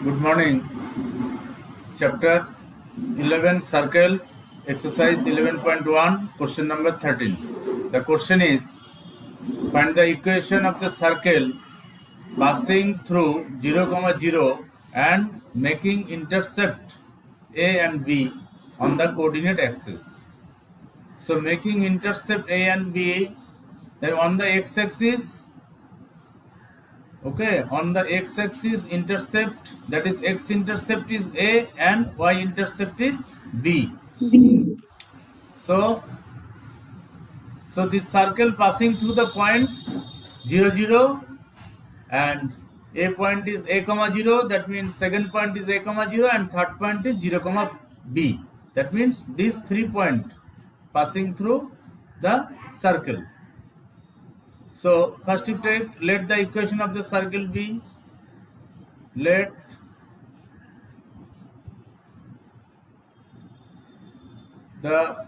Good morning. Chapter 11 Circles, exercise 11.1, question number 13. The question is, find the equation of the circle passing through 0, 0 and making intercept A and B on the coordinate axis. So making intercept A and B, then on the x-axis, okay, on the x-axis intercept, that is x-intercept is A and y-intercept is B. So this circle passing through the points 0, 0 and A point is A, 0, that means second point is A, 0 and third point is 0, B. That means these 3 points passing through the circle. So first you take, let the equation of the circle be, let the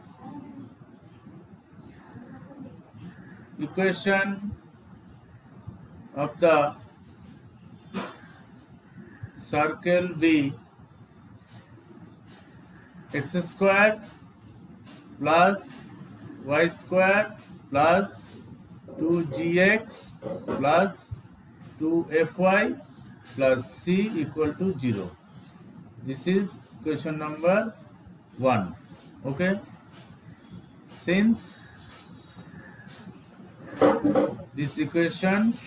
equation of the circle be x square plus y square plus 2gx plus 2fy plus c equal to 0. This is equation number 1. Okay. Since this equation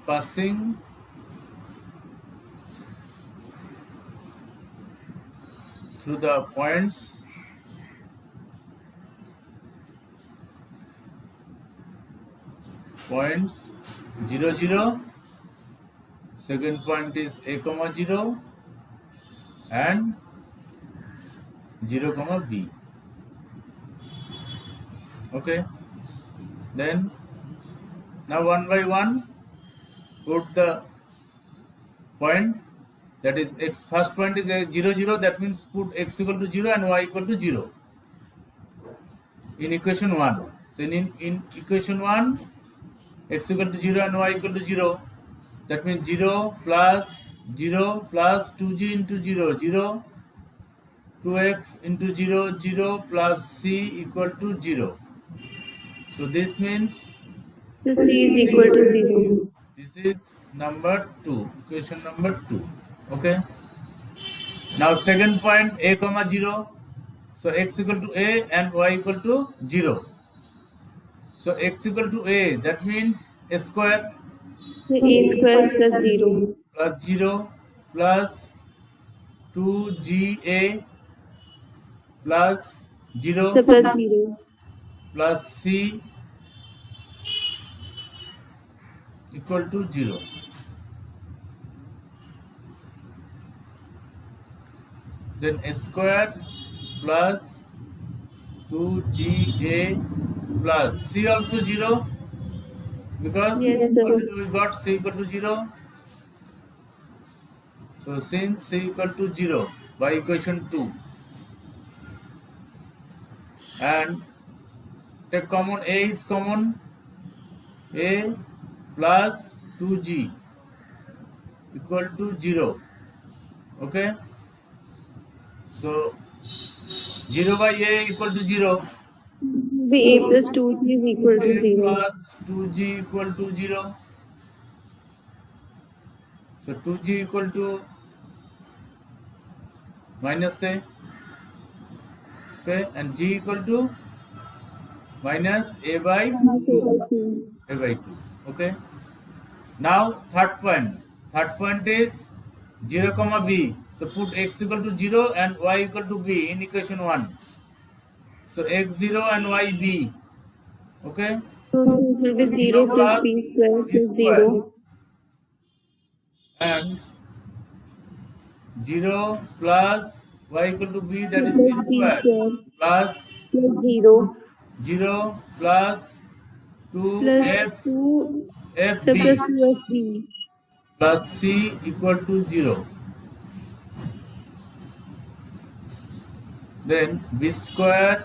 passing through the points 0, 0, second point is A, 0 and 0, B. Okay. Then now one by one put the point, that is x, first point is 0, 0, that means put x equal to 0 and y equal to 0 in equation 1. So in equation 1, x equal to 0 and y equal to 0, that means 0 plus 2g into 0, 0, 2f into 0, 0 plus c equal to 0. So this means the c is equal to 0. This is number 2, equation number 2. Okay. Now second point A, 0. So x equal to A and y equal to 0. So x equal to A, that means a square. A square plus 0. Plus 0 plus 2ga plus 0, So plus 0. plus c equal to 0. Then a square plus 2ga plus c also 0, because Yes, sir. we got c equal to 0. So since c equal to 0 by equation 2, and take common, a is common, a plus 2g equal to 0. Okay. So 0 by a equal to 0. A plus 2g is equal to 0. Plus 2g equal to 0. So 2g equal to minus a. Okay, and g equal to minus a by 2. Okay. Now third point. Third point is 0, b. So put x equal to 0 and y equal to b in equation 1. So x0 and y b. Okay. So it will be 0 plus b square plus 0. And 0 plus y equal to b, that is b square, plus 0. 0 plus 2 Plus f 2 fb plus 2fb. plus c equal to 0. Then b square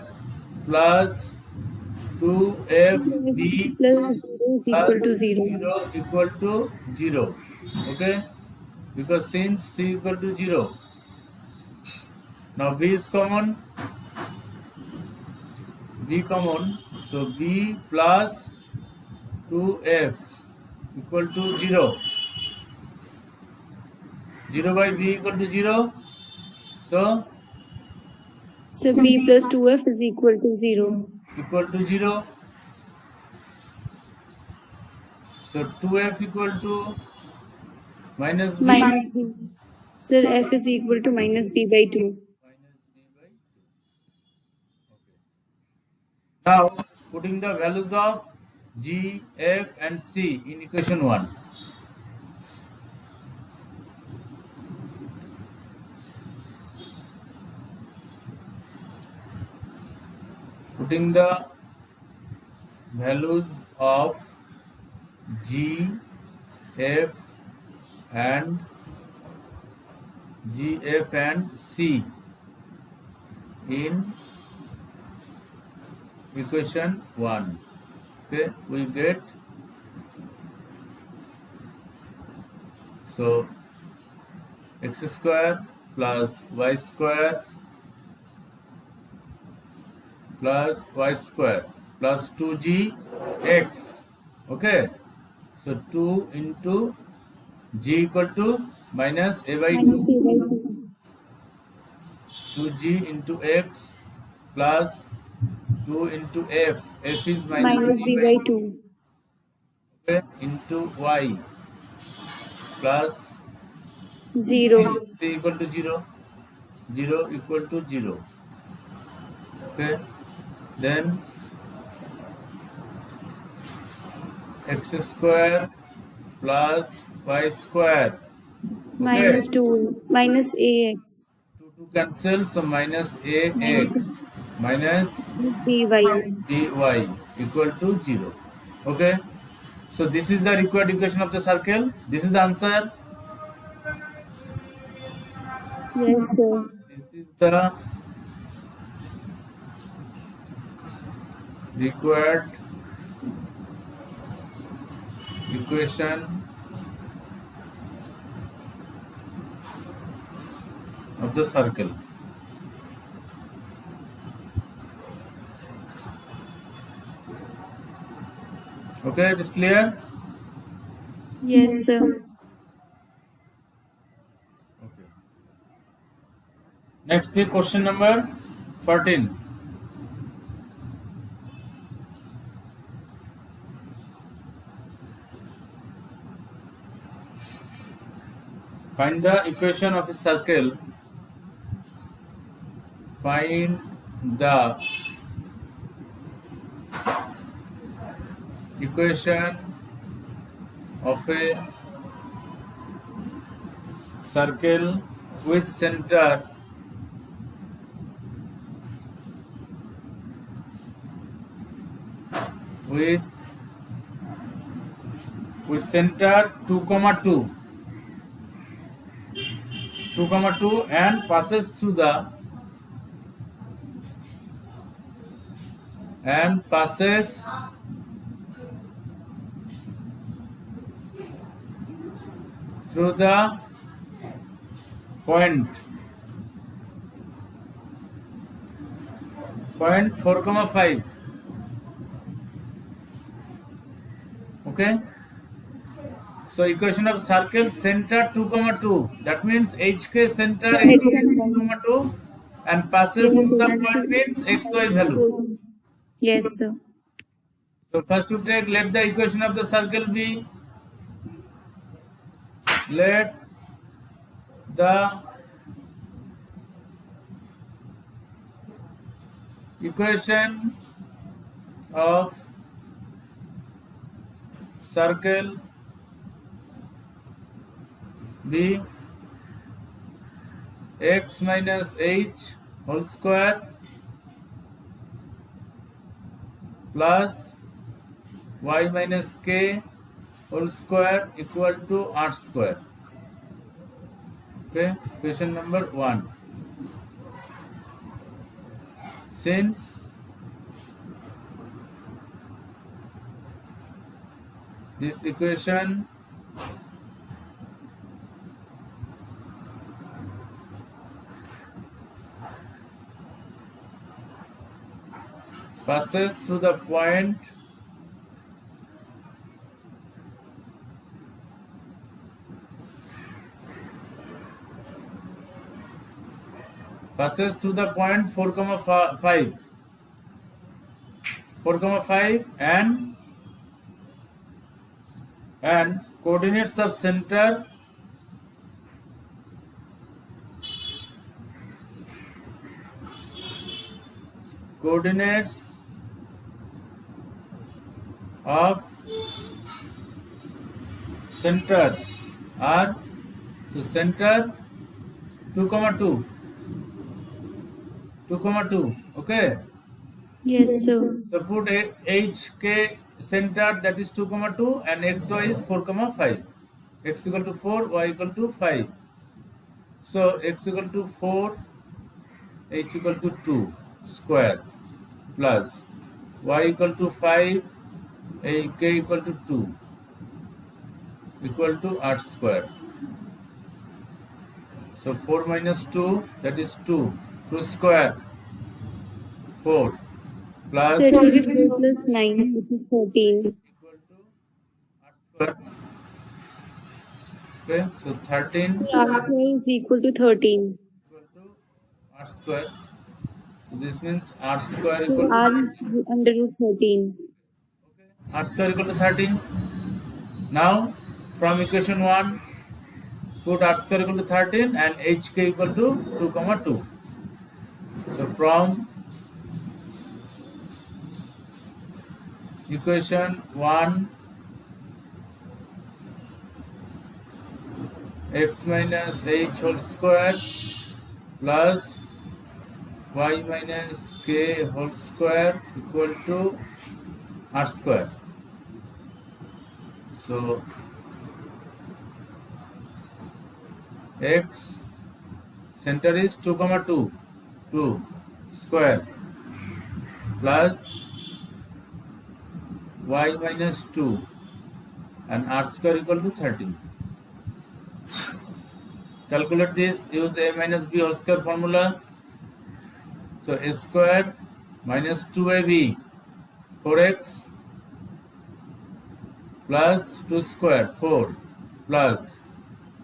plus 2fb plus 0 is equal to 0. 0 equal to 0. Okay, because since c equal to 0, now b is common, so b plus 2f equal to 0. 0 by b equal to 0, so B plus 2f is equal to 0. So 2f equal to minus b. Minus b. Sir, f is equal to minus b by 2. Now putting the values of g, f and c in equation 1. Putting the values of g, f and c in equation 1. Okay, we get, so x square plus y square plus y square plus 2gx. Okay, so 2 into g equal to minus a by 2. 2g into x plus 2 into f. F is minus b by 2. Okay, into y plus 0. c equal to 0. 0 equal to 0. Okay, then x square plus y square. Minus 2. Minus ax. 2 cancel, so minus ax minus by equal to 0. Okay, so this is the required equation of the circle. This is the answer. Yes, sir. This is the required equation of the circle. Okay, it is clear? Yes, sir. Okay. Next is question number 14. Find the equation of a circle. Find the equation of a circle with center with center 2, 2 and passes through the point 4, 5. Okay, so equation of circle center 2, 2. That means HK center HK 2 and passes through the point means XY value. Yes, sir. So first to take, let the equation of the circle be, let the equation of circle be x minus h whole square plus y minus k whole square equal to r square. Okay, question number 1. Since This equation passes through the point passes through the point 4, 5, 4, 5 and coordinates of center are to center 2, 2, okay. Yes, sir. So put HK center, that is 2, 2, and XY is 4, 5. X equal to 4, Y equal to 5. So X equal to 4, H equal to 2 square plus Y equal to 5, K equal to 2 equal to R square. So 4 minus 2, that is 2. 2 square 4 plus So it will be 4 plus 9, which is 13. equal to R square. Okay, so 13 R square is equal to 13. equal to R square. So this means R square So equal to R is under root 13. R square equal to 13. Now from equation 1, put R square equal to 13 and HK equal to 2, 2. So from equation 1, x minus h whole square plus y minus k whole square equal to R square. So x center is 2, 2 square plus y minus 2 and R square equal to 13. Calculate this, use a minus b whole square formula. So a square minus 2ab 4x plus 2 square 4 plus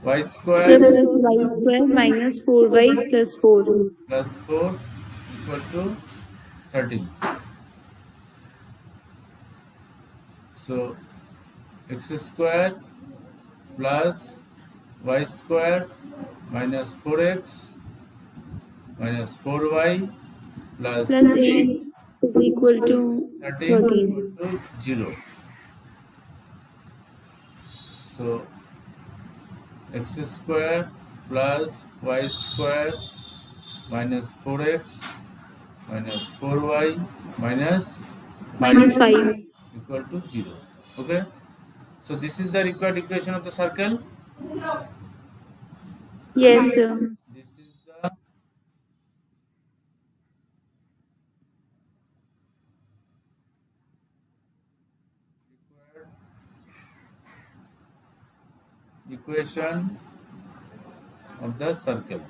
y So square plus y square minus 4y plus 4. plus 4 equal to 13. So x square plus y square minus 4x minus 4y plus Plus 8 is equal to 13 13. equal to 0. So x square plus y square minus 4x minus 4y minus Minus 5. equal to 0. Okay. So this is the required equation of the circle. Yes, sir. This is the required equation of the circle.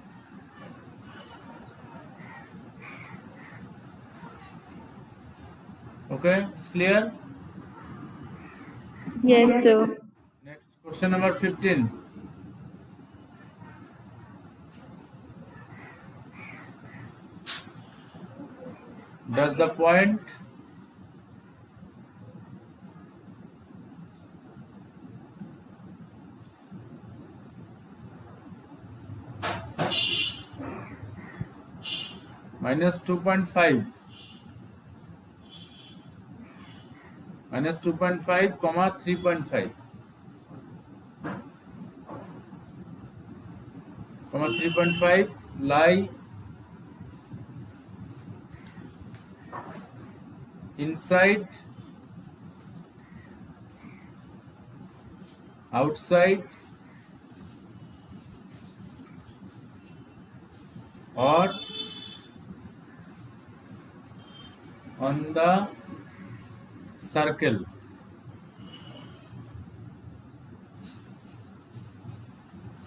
Okay, it's clear. Yes, sir. Next question number 15. Does the point minus 2.5 minus 2.5 comma 3.5 comma 3.5 lie inside, outside, or on the circle.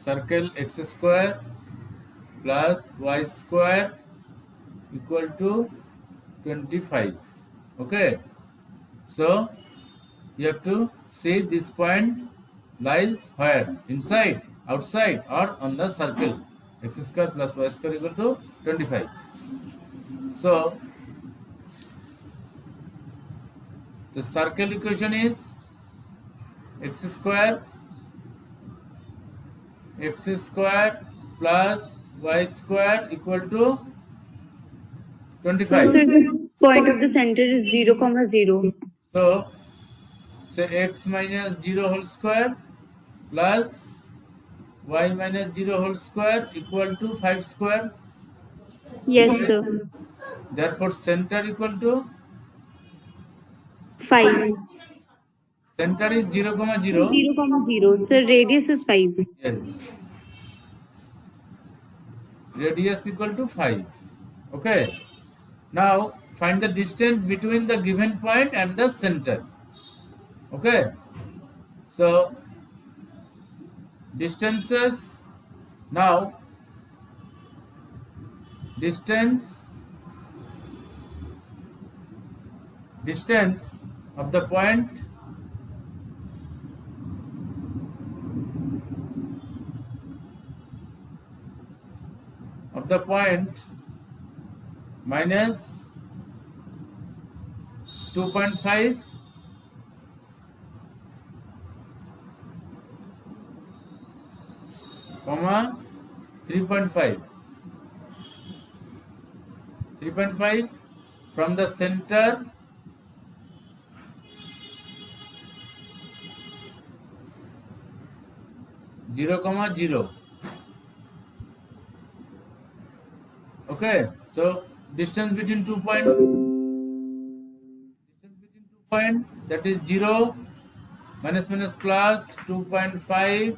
circle x square plus y square equal to 25. Okay, so you have to see this point lies where, inside, outside, or on the circle. X square plus y square equal to 25. So the circle equation is x square plus y square equal to 25. So the point of the center is 0, 0. So say x minus 0 whole square plus y minus 0 whole square equal to 5 square. Yes, sir. Therefore center equal to 5. center is 0, 0. 0, 0. So radius is 5. Yes. Radius equal to 5. Okay. Now find the distance between the given point and the center. Okay. So distances, now distance of the point minus 2.5 comma 3.5 from the center zero comma 0. Okay, so distance between 2 point, that is 0 minus plus 2.5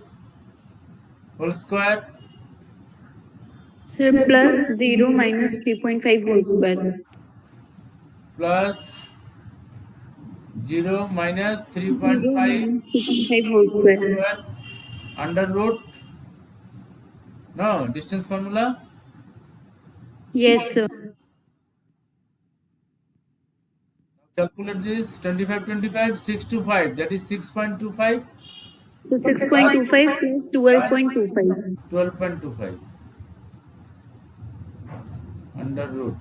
whole square Sir, plus 0 minus 3.5 whole square. plus 0 minus 0 3.5 minus 3.5 whole square. square under root. No, distance formula. Yes, sir. Calculate this. 25, 6 to 5. That is 6.25. So 6.25 plus 12.25. 12.25 under root.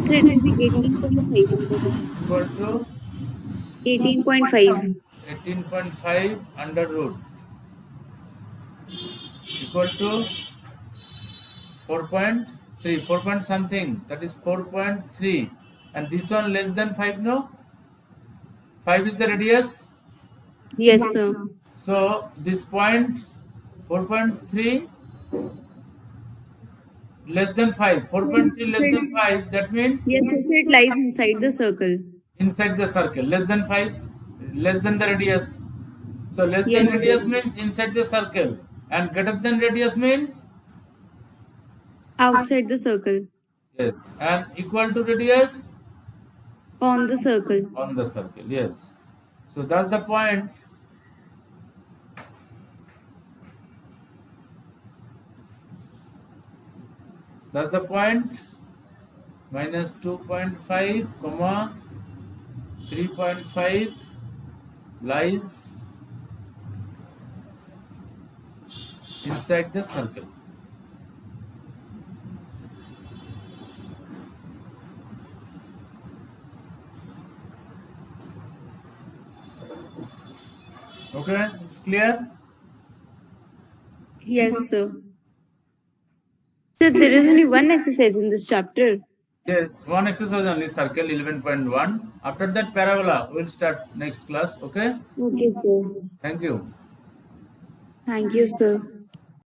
So it will be 18.5. Equal to 18.5. 18.5 under root. Equal to 4.3. 4 point something. That is 4.3. And this one less than 5, no? 5 is the radius. Yes, sir. So this point 4.3 less than 5. 4.3 less than 5. That means Yes, sir. It lies inside the circle. inside the circle. Less than 5. Less than the radius. So less Yes, than radius sir. means inside the circle. And greater than radius means? Outside the circle. Yes. And equal to radius? On the circle. On the circle. Yes. So that's the point. That's the point. Minus 2.5 comma 3.5 lies inside the circle. Okay, it's clear? Yes, sir. So there is only one exercise in this chapter. Yes, one exercise only, circle 11.1. After that, parabola. We'll start next class. Okay? Okay, sir. Thank you. Thank you, sir.